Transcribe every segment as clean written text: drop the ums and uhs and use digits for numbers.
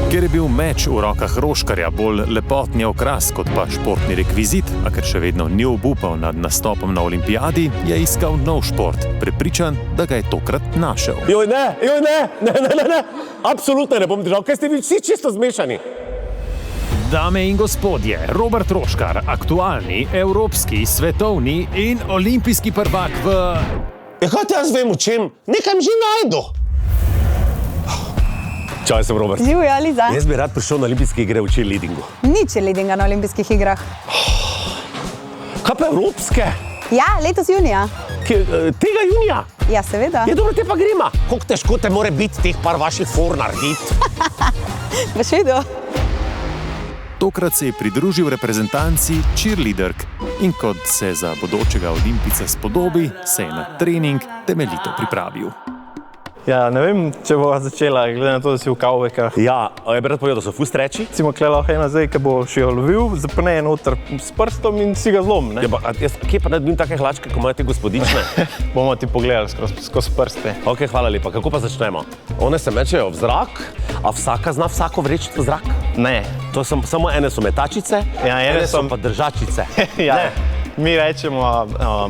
Ker je bil meč v rokah Roškarja bolj lepotni okras kot pa športni rekvizit, a ker še vedno ni obupal nad nastopom na olimpijadi, je iskal nov šport, prepričan, da ga je tokrat našel. Ne, absolutno ne bom držal, ker ste vi vsi čisto zmešani. Dame in gospodje, Robert Roškar, aktualni, evropski, svetovni in olimpijski prvak v... Ja, kaj te jaz vem o čem? Nekam že najdu. Čau, sem Robert. Živjo, Liza. Jaz bi rad prišel na olimpijske igre v cheerleadingu. Ni cheerleadinga na olimpijskih igrah. Kaj pa evropske? Ja, letos junija. Tega junija? Ja, seveda. Ja, dobro, te pa grima. Koliko težko te more biti teh par vaših for narediti? Boš videl. Tokrat se je pridružil reprezentanci cheerleaderk in kot se za bodočega olimpijca spodobi, se je na trening temeljito pripravil. Ja, ne vem, če bo začela, glede na to, da si v kavbekah. Ja, je bi rad povedal, da so ful streči. Recimo, kle lahko ena zdaj, ki bo še jo lovil, zapne noter s prstom in si ga zlom, ne? Ja, pa, kje pa ne dobim take hlačke, ko imajo te gospodične? Bomo ti pogledali skozi prste. Ok, hvala lepa. Kako pa začnemo? One se mečejo v zrak, a vsaka zna vsako vreči v zrak? Ne. To samo ene so metačice, Ja, ene so pa držačice. Ja, mi rečemo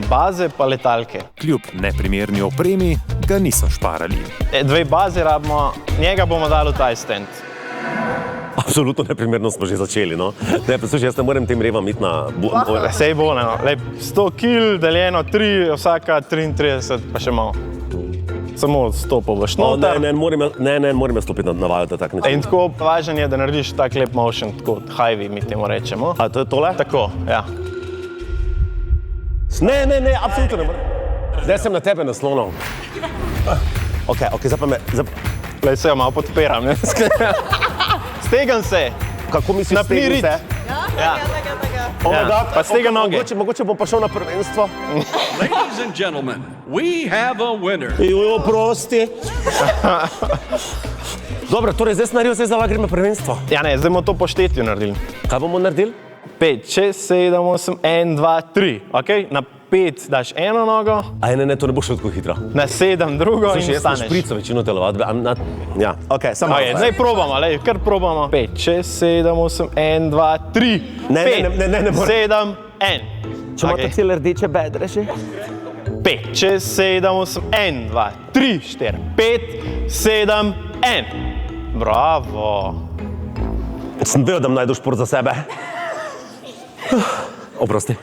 baze pa letalke. Kljub neprimerni opremi ga niso šparali. Dve baze rabimo, njega bomo dali v ta stand. Absolutno neprimerno smo že začeli, no. Ne, poslušaj, jaz ne morem tem revam iti na... Sej bo, ne, 100 kil deljeno 3, vsaka 33, pa še malo. Samo 100 pa boš noter. Ne morem jaz stopiti na vajo, da tak način. In tako važen je, da narediš tak lep motion, tako high-vi mi temu rečemo. A to je tole? Tako, ja. Ne, absolutno ne morem. Zdaj sem na tebe naslonil. Ok, zdaj pa me... Lej, se jo malo podpiram, ne? Stegam se. Kako misliš Napni stegni rit. se? Ja. Oh my God. Pa stega noge. Mogoče bom pa šel na prvenstvo. Ladies and gentlemen, we have a winner. Jojo, prosti. Dobro, torej zdaj sem naredil, zdaj za gremo na prvenstvo. Ja ne, zdaj bomo to po štetju naredili. Kaj bomo naredili? 5, 6, 7, 8, 1, 2, 3. Ok? Na 5 daš eno nogo, Aj, ne, to ne bo šlo tako hitro. na 7 drugo in Jaz sem staneš. šprico večino telovadbe. Ja, ok, samo... Okay, zdaj probamo, lej, kar probamo. 5, 6, 7, 8, 1, 2, 3. Ne, 5, ne morem. 7, 1. Če imate cele rdeče bedre že? 5, 6, 7, 8, 1, 2, 3, 4, 5, 7, 1. Bravo. Sem vedel, da mi najdu šport za sebe. Oprosti.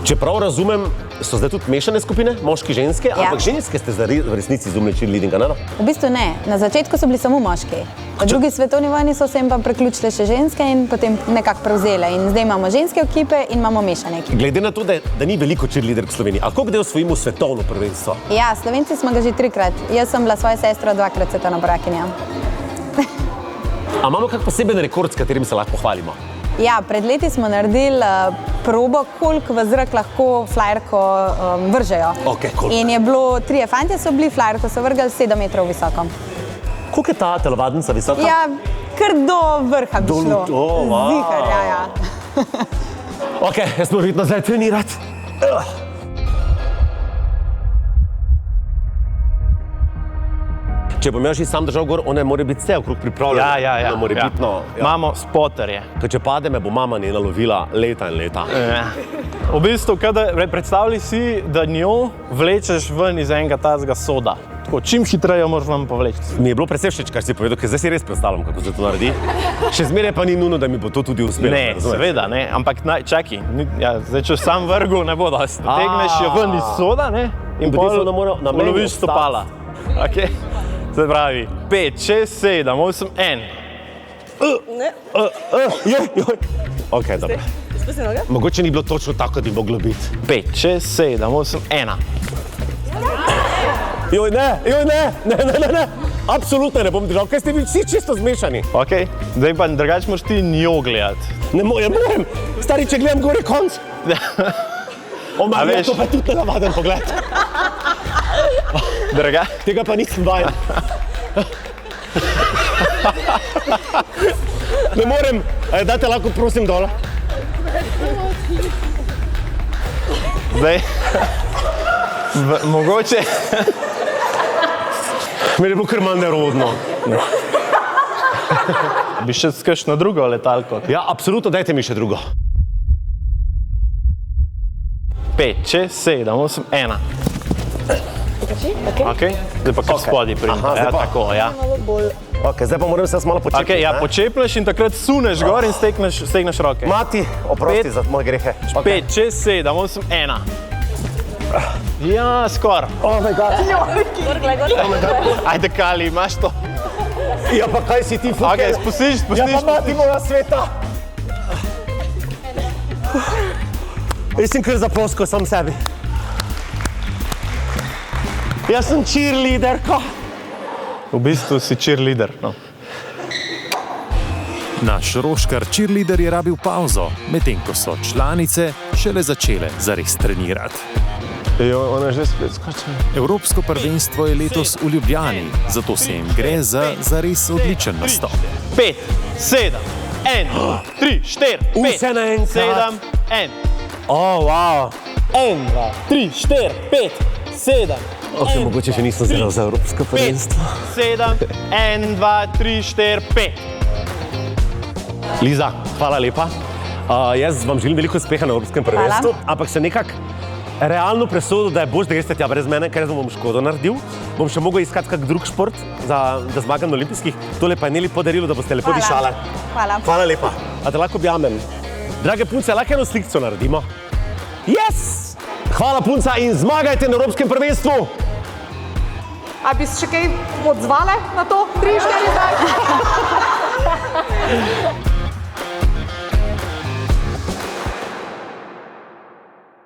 Čeprav razumem, so zdaj tudi mešane skupine, moški, ženske, ampak ženske ste zdaj v resnici izumili cheerleadinga, ne? V bistvu ne. Na začetku so bili samo moški. V drugi svetovni vojni so se jim pa priključile še ženske in potem nekako prevzele. In zdaj imamo ženske ekipe in imamo mešane ekipe. Glede na to, da ni veliko cheerleaderk v Sloveniji, a koliko del osvojimo svetovno prvenstvo? Ja, Slovenci smo ga že 3-krat. Jaz sem bila svojo sestro 2-krat svetovna prvakinja. A imamo kak poseben rekord, s katerim se lahko pohvalimo? Ja, pred leti smo naredili probo, koliko v zrak lahko flajerko vržejo. Ok, koliko? In je bilo, 3 fantje so bili, flajerko so vrgali 7 metrov visoko. Koliko je ta telovadnica visoka? Ja, kar do vrha bi šlo. wow. Zihar, ja. Ok, jaz moram iti nazaj trenirati. Če bom jaz že sam držal gor, one more biti vse okrog pripravljene. Ja. Morebitno, ja. Imamo spoterje. Ker če pade, me bo mama njena lovila leta in leta. Ja. V bistvu, predstavljaj si, da njo vlečeš ven iz enega tazga soda. Tako, čim hitreje moraš vam povleči. Mi je bilo precej všeč, kar si povedal, ker zdaj si res predstavljam, kako se to naredi. Še zmeraj pa ni nujno, da mi bo to tudi uspelo. Ne, seveda, ne, ampak čakaj, zdaj če sam vrgu, ne bo dosti. Tegneš jo ven iz soda, ne, in potem pol na meni uloviš stopala. Ok? Se pravi, 5, 6, 7, 8, 1. Ok, dobro. Mogoče ni bilo točno tako, da bi moglo biti. 5, 6, 7, 8, 1. Ne. Absolutno ne bom držal, ker ste vi vsi čisto zmešani. Ok, zdaj pa drugače moraš ti njo gledati. Ne morem. Stari, če gledam gore konc. A veš- To pa je tudi nenavaden pogled. Tega pa nisem vajen. Ne morem, dajte lahko prosim dol. Zdaj, mogoče... Meni je bilo kar manj nerodno. Bi še kakšno drugo letalko? Ja, absolutno, dajte mi še drugo. 5, 6, 7, 8, 1. Okay. Zdaj pa kar spodaj pridem. Aha, zdaj Ja, pa. tako, ja. Ok, zdaj pa moram se malo počepiti. Okay, ja, počeplješ in takrat suneš gor in stegneš roke. Mati, oprosti Pet. za moje grehe. 5, 6, 7, 8, 1. Ja, skor. Oh my god. Ajde, Kali, imaš to. Ja, pa kaj si ti fukel? Ok, spustiš. Ja, pa mati moja sveta. Jaz sem kar zaploskal sam sebi. Jaz sem cheerleaderka. V bistvu si cheerleader. No. Naš roškar cheerleader je rabil pauzo, medtem ko so članice šele začele zares trenirati. Jo, ona že spet skočila. Evropsko prvenstvo je letos v Ljubljani, zato se jim gre za zares odličen nastop. 5, 7, 1, 3, 4, 5, Vse naenkrat. 7, 1. Oh, wow. 1, 2, 3, 4, 5, 7. Ok, mogoče še nisem zelo za Evropsko 5, prvenstvo. 7, 1, 2, 3, 4, 5. Liza, hvala lepa. Jaz vam želim veliko uspeha na Evropskem prvenstvu, ampak se nekako realno presodil, da je boš, da greste tja brez mene, ker jaz bom škodo naredil. Bom še mogel iskati kak drug šport, da zmagam na olimpijskih. Tole pa je Neli podarilo, da boste lepo dišale. Hvala. Hvala lepa. A te lahko objamem? Drage punce, lahko eno slikco naredimo? Yes! Hvala punca in zmagajte na Evropskem prvenstvu! A bi se še kaj odzvale na to? 3, 4, 5?